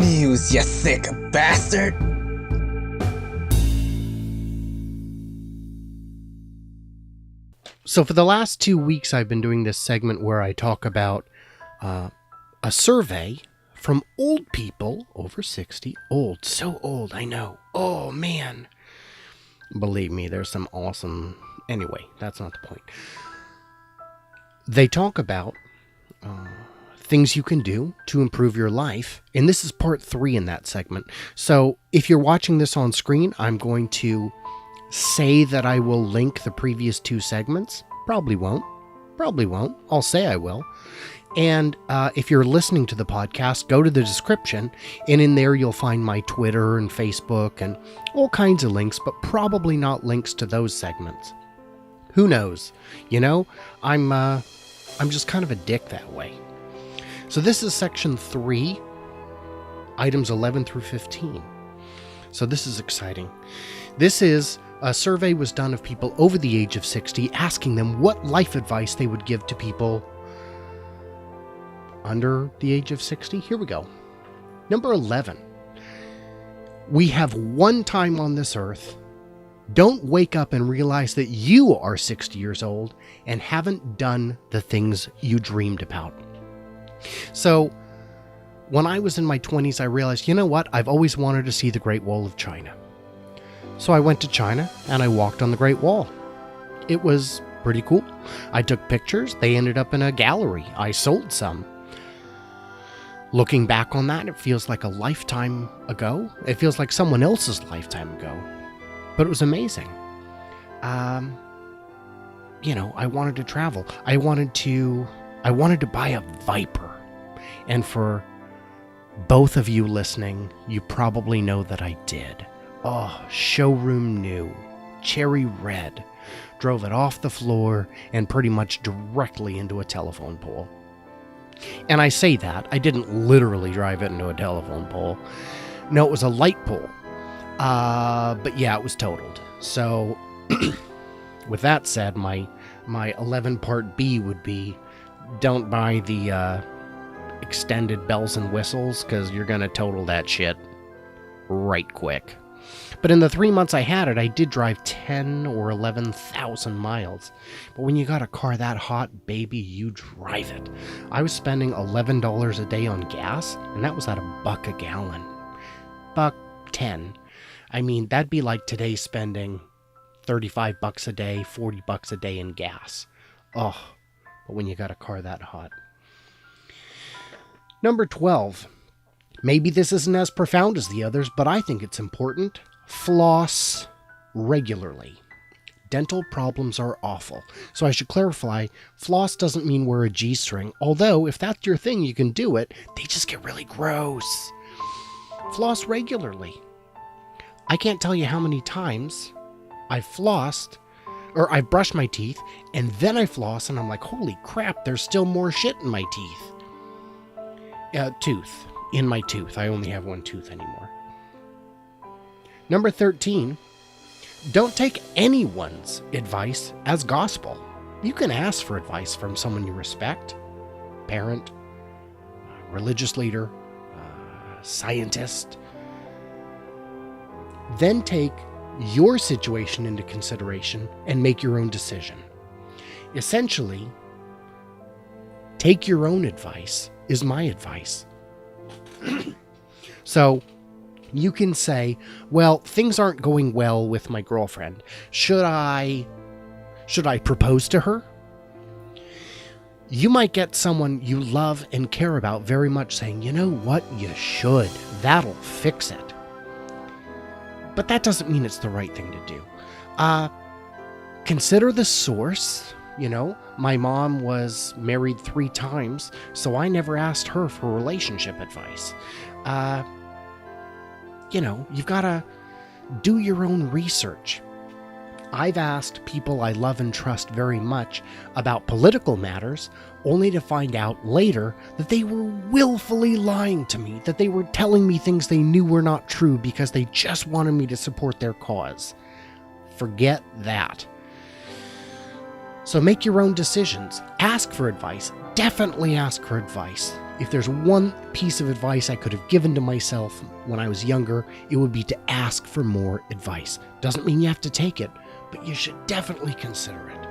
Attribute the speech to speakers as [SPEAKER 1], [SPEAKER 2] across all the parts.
[SPEAKER 1] news, you sick bastard!
[SPEAKER 2] So for the last 2 weeks, I've been doing this segment where I talk about a survey from old people over 60. Old, so old, I know. Oh, man. Believe me, there's some awesome... Anyway, that's not the point. They talk about things you can do to improve your life, and this is part 3 in that segment. So if you're watching this on screen, I'm going to say that I will link the previous 2 segments. Probably won't. I'll say I will. And if you're listening to the podcast, go to the description, and in there you'll find my Twitter and Facebook and all kinds of links, but probably not links to those segments. Who knows? You know, I'm just kind of a dick that way. So this is section 3, items 11 through 15. So this is exciting. This is a survey was done of people over the age of 60, asking them what life advice they would give to people under the age of 60. Here we go. Number 11. We have one time on this earth. Don't wake up and realize that you are 60 years old and haven't done the things you dreamed about. So, when I was in my 20s, I realized, you know what? I've always wanted to see the Great Wall of China. So I went to China and I walked on the Great Wall. It was pretty cool. I took pictures. They ended up in a gallery. I sold some. Looking back on that, it feels like a lifetime ago. It feels like someone else's lifetime ago. But it was amazing. You know, I wanted to travel. I wanted to buy a Viper. And for both of you listening, you probably know that I did. Oh, showroom new, cherry red. Drove it off the floor and pretty much directly into a telephone pole. And I say that, I didn't literally drive it into a telephone pole. No, it was a light pole. But yeah, it was totaled. So, with that said, my 11 part B would be, don't buy the extended bells and whistles, because you're going to total that shit right quick. But in the 3 months I had it, I did drive 10 or 11,000 miles. But when you got a car that hot, baby, you drive it. I was spending $11 a day on gas, and that was at $1 a gallon. $1.10. I mean, that'd be like today spending $35 a day, $40 a day in gas. Oh, but when you got a car that hot. Number 12. Maybe this isn't as profound as the others, but I think it's important. Floss regularly. Dental problems are awful. So I should clarify, floss doesn't mean wear a G-string, although if that's your thing, you can do it. They just get really gross. Floss regularly. I can't tell you how many times I've flossed, or I've brushed my teeth, and then I floss, and I'm like, holy crap, there's still more shit in my teeth. In my tooth. I only have one tooth anymore. Number 13, don't take anyone's advice as gospel. You can ask for advice from someone you respect, parent, religious leader, scientist. Then take your situation into consideration and make your own decision. Essentially, take your own advice is my advice. So, you can say, well, things aren't going well with my girlfriend. Should I propose to her? You might get someone you love and care about very much saying, you know what, you should. That'll fix it. But that doesn't mean it's the right thing to do. Consider the source. You know, my mom was married 3 times, so I never asked her for relationship advice. You know, you've got to do your own research. I've asked people I love and trust very much about political matters, only to find out later that they were willfully lying to me, that they were telling me things they knew were not true because they just wanted me to support their cause. Forget that. So make your own decisions. Ask for advice. Definitely ask for advice. if there's one piece of advice I could have given to myself when I was younger, it would be to ask for more advice. Doesn't mean you have to take it, but you should definitely consider it.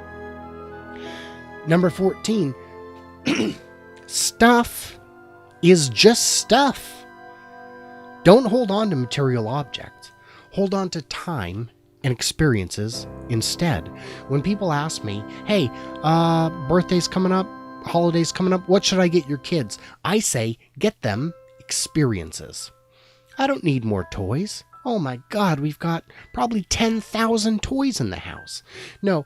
[SPEAKER 2] Number 14, stuff is just stuff. Don't hold on to material objects. Hold on to time and experiences instead. When people ask me, hey, birthday's coming up, holidays coming up, what should I get your kids? I say, get them experiences. I don't need more toys. Oh my God, we've got probably 10,000 toys in the house. No,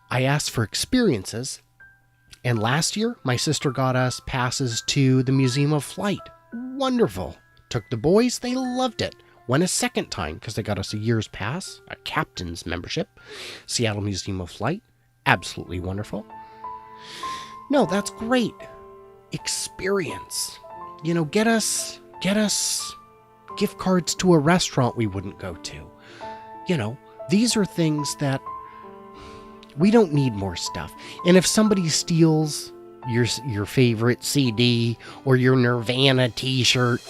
[SPEAKER 2] I asked for experiences. And last year, my sister got us passes to the Museum of Flight. Wonderful. Took the boys, they loved it. Went a second time because they got us a year's pass, a captain's membership. Seattle Museum of Flight. Absolutely wonderful. No, that's great. Experience. You know, get us gift cards to a restaurant we wouldn't go to. You know, these are things that we don't need more stuff. And if somebody steals your favorite CD or your Nirvana t-shirt,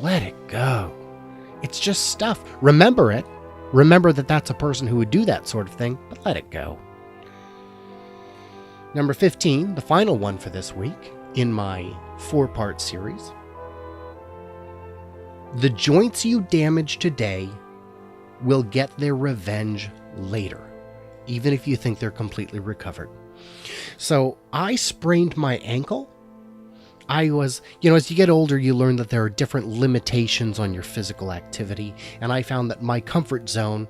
[SPEAKER 2] let it go. It's just stuff. Remember it. Remember that that's a person who would do that sort of thing, but let it go. Number 15, the final one for this week in my 4-part series. The joints you damage today will get their revenge later, even if you think they're completely recovered. So I sprained my ankle. As you get older, you learn that there are different limitations on your physical activity. And I found that my comfort zone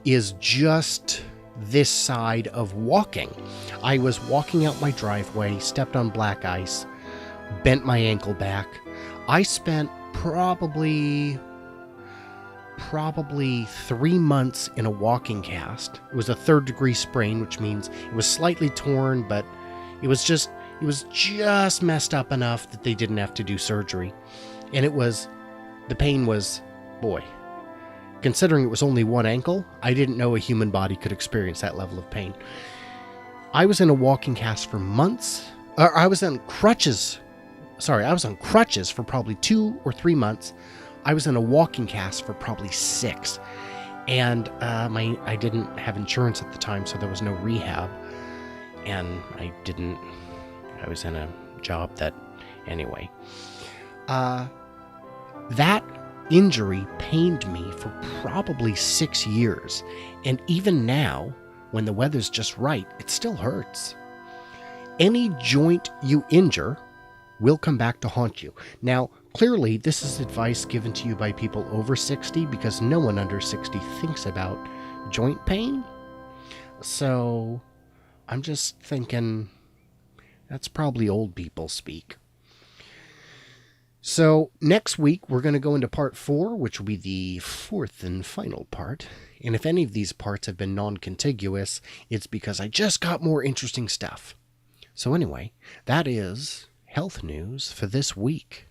[SPEAKER 2] is just this side of walking. I was walking out my driveway, stepped on black ice, bent my ankle back. I spent probably 3 months in a walking cast. It was a 3rd-degree sprain, which means it was slightly torn, but it was just messed up enough that they didn't have to do surgery. And the pain was, boy, considering it was only one ankle, I didn't know a human body could experience that level of pain. I was in a walking cast for months. I was on crutches for probably 2 or 3 months. I was in a walking cast for probably 6. And I didn't have insurance at the time, so there was no rehab. And I was in a job that, anyway. That injury pained me for probably 6 years. And even now, when the weather's just right, it still hurts. Any joint you injure will come back to haunt you. Now, clearly, this is advice given to you by people over 60 because no one under 60 thinks about joint pain. So, I'm just thinking that's probably old people speak. So, next week, we're going to go into part 4, which will be the 4th and final part. And if any of these parts have been non-contiguous, it's because I just got more interesting stuff. So anyway, that is health news for this week.